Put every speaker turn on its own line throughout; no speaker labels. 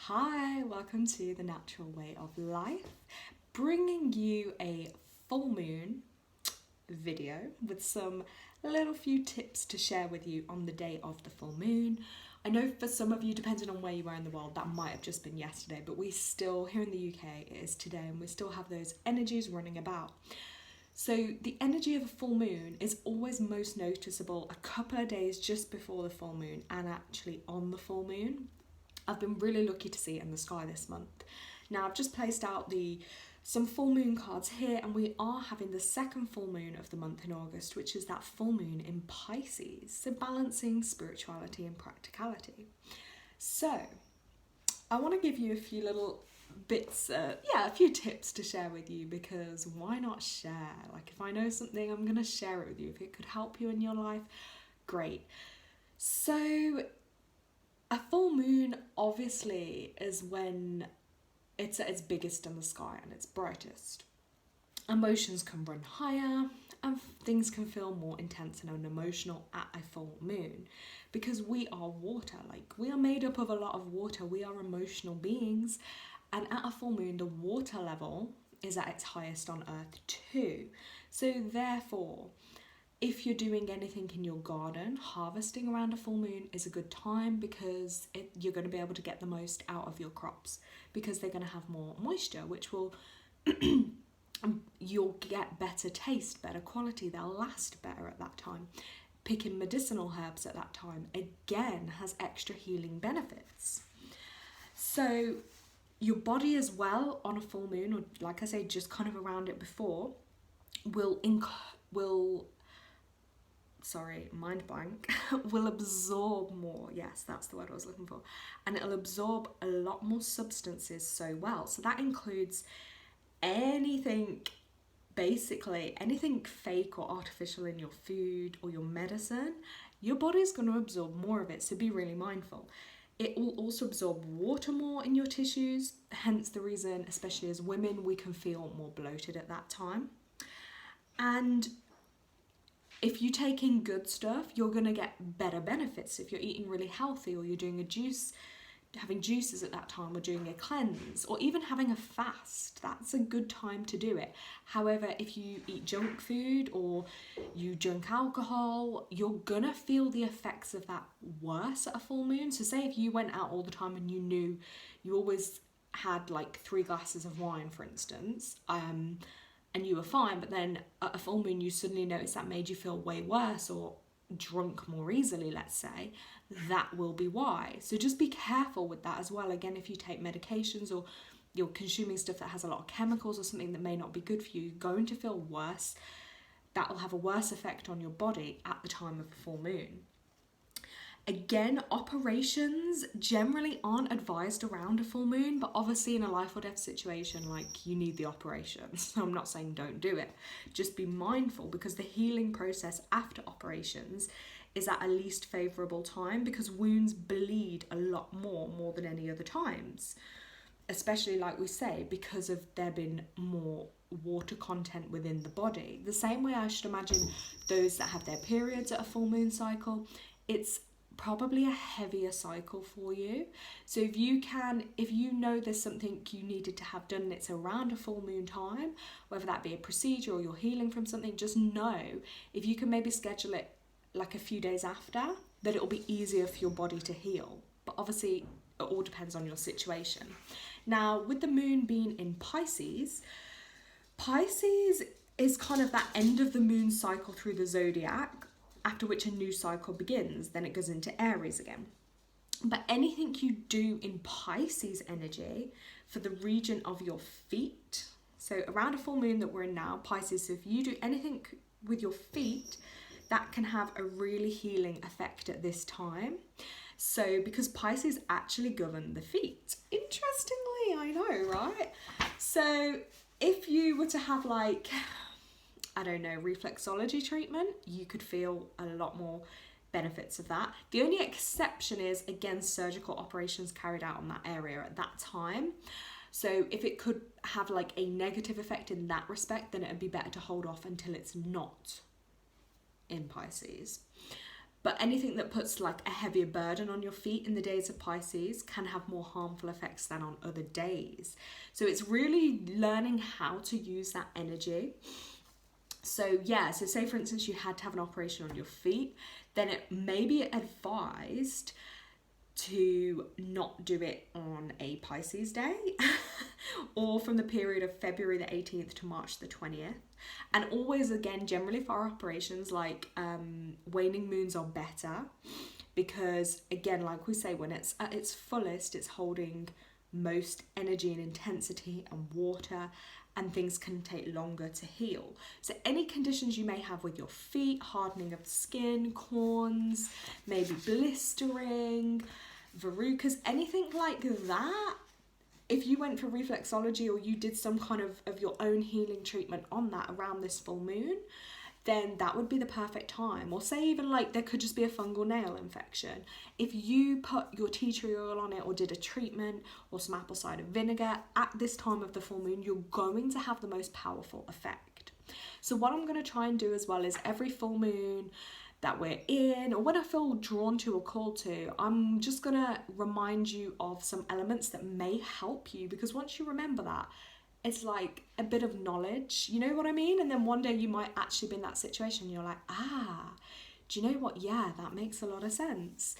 Hi, welcome to The Natural Way of Life, bringing you a full moon video with some little few tips to share with you on the day of the full moon. I know for some of you, depending on where you are in the world, that might have just been yesterday, but we still, here in the UK, it is today, and we still have those energies running about. So the energy of a full moon is always most noticeable a couple of days just before the full moon and actually on the full moon. I've been really lucky to see it in the sky this month. Now I've just placed out some full moon cards here, and we are having the second full moon of the month in August, which is that full moon in Pisces, so balancing spirituality and practicality. So I want to give you a few little bits, a few tips to share with you, because why not share? Like, if I know something, I'm going to share it with you. If it could help you in your life, great. So a full moon obviously is when it's at its biggest in the sky and its brightest. Emotions can run higher and things can feel more intense and emotional at a full moon, because we are water. Like, we are made up of a lot of water. We are emotional beings, and at a full moon the water level is at its highest on earth too. So therefore, if you're doing anything in your garden, harvesting around a full moon is a good time, because you're going to be able to get the most out of your crops, because they're going to have more moisture, which will you'll get better taste, better quality, they'll last better at that time. Picking medicinal herbs at that time again has extra healing benefits. So your body as well on a full moon, or like I say, just kind of around it before, will mind blank, will absorb more. Yes, that's the word I was looking for. And it'll absorb a lot more substances so well. So that includes anything fake or artificial in your food or your medicine. Your body's going to absorb more of it, so be really mindful. It will also absorb water more in your tissues, hence the reason, especially as women, we can feel more bloated at that time. And if you take in good stuff, you're going to get better benefits. If you're eating really healthy, or you're doing having juices at that time, or doing a cleanse, or even having a fast, that's a good time to do it. However, if you eat junk food or you drink alcohol, you're going to feel the effects of that worse at a full moon. So say if you went out all the time and you knew you always had like 3 glasses of wine, for instance, and you were fine, but then at a full moon you suddenly notice that made you feel way worse, or drunk more easily, let's say, that will be why. So just be careful with that as well. Again, if you take medications or you're consuming stuff that has a lot of chemicals or something that may not be good for you, you're going to feel worse. That will have a worse effect on your body at the time of the full moon. Again, operations generally aren't advised around a full moon, but obviously in a life or death situation, like, you need the operation. So I'm not saying don't do it. Just be mindful, because the healing process after operations is at a least favourable time, because wounds bleed a lot more than any other times. Especially, like we say, because of there being more water content within the body. The same way I should imagine those that have their periods at a full moon cycle, it's probably a heavier cycle for you. So if you know there's something you needed to have done and it's around a full moon time, whether that be a procedure or you're healing from something, just know if you can maybe schedule it like a few days after, that it'll be easier for your body to heal. But obviously it all depends on your situation. Now, with the moon being in Pisces is kind of that end of the moon cycle through the zodiac, after which a new cycle begins. Then it goes into Aries again. But anything you do in Pisces energy for the region of your feet, so around a full moon that we're in now, Pisces, so if you do anything with your feet, that can have a really healing effect at this time. So because Pisces actually govern the feet. Interestingly, I know, right? So if you were to have reflexology treatment, you could feel a lot more benefits of that. The only exception is, again, surgical operations carried out on that area at that time. So if it could have a negative effect in that respect, then it would be better to hold off until it's not in Pisces. But anything that puts like a heavier burden on your feet in the days of Pisces can have more harmful effects than on other days. So it's really learning how to use that energy. So yeah, so say for instance you had to have an operation on your feet, then it may be advised to not do it on a Pisces day or from the period of February the 18th to March the 20th. And always, again, generally for our operations, like waning moons are better because, again, like we say, when it's at its fullest, it's holding most energy and intensity and water, and things can take longer to heal. So any conditions you may have with your feet, hardening of the skin, corns, maybe blistering, verrucas, anything like that, if you went for reflexology or you did some kind of your own healing treatment on that around this full moon, then that would be the perfect time. Or say even like there could just be a fungal nail infection. If you put your tea tree oil on it or did a treatment or some apple cider vinegar at this time of the full moon, you're going to have the most powerful effect. So what I'm going to try and do as well is every full moon that we're in, or when I feel drawn to or called to, I'm just going to remind you of some elements that may help you, because once you remember that, it's like a bit of knowledge, you know what I mean? And then one day you might actually be in that situation and you're like, do you know what? Yeah, that makes a lot of sense.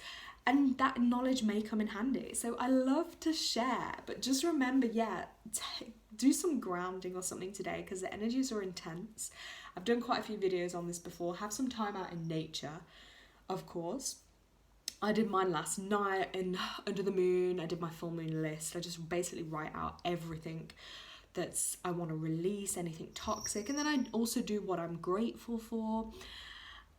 And that knowledge may come in handy. So I love to share, but just remember, do some grounding or something today, because the energies are intense. I've done quite a few videos on this before. Have some time out in nature, of course. I did mine last night in under the moon. I did my full moon list. I just basically write out everything that's I want to release, anything toxic, and then I also do what I'm grateful for,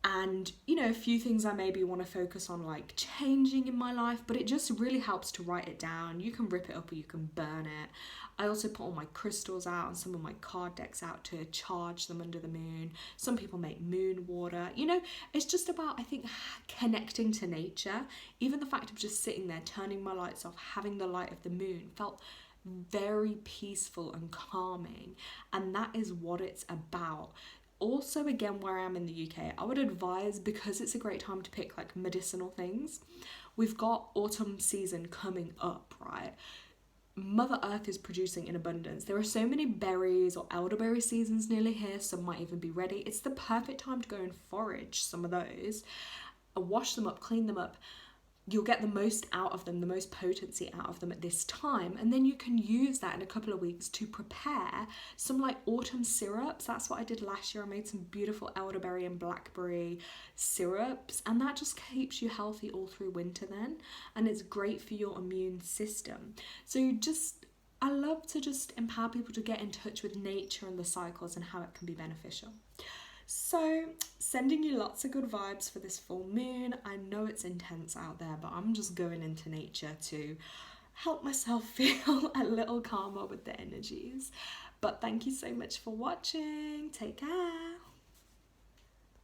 and a few things I maybe want to focus on like changing in my life. But it just really helps to write it down. You can rip it up or you can burn it. I also put all my crystals out and some of my card decks out to charge them under the moon. Some people make moon water. It's just about, I think, connecting to nature. Even the fact of just sitting there, turning my lights off, having the light of the moon felt very peaceful and calming, and that is what it's about. Also, again, where I am in the UK, I would advise, because it's a great time to pick like medicinal things. We've got autumn season coming up, right? Mother Earth is producing in abundance. There are so many berries, or elderberry seasons nearly here. Some might even be ready. It's the perfect time to go and forage some of those, wash them up, clean them up. You'll get the most out of them, the most potency out of them at this time. And then you can use that in a couple of weeks to prepare some like autumn syrups. That's what I did last year. I made some beautiful elderberry and blackberry syrups, and that just keeps you healthy all through winter then. And it's great for your immune system. So I love to just empower people to get in touch with nature and the cycles and how it can be beneficial. So, sending you lots of good vibes for this full moon. I know it's intense out there, but I'm just going into nature to help myself feel a little calmer with the energies. But thank you so much for watching. Take care.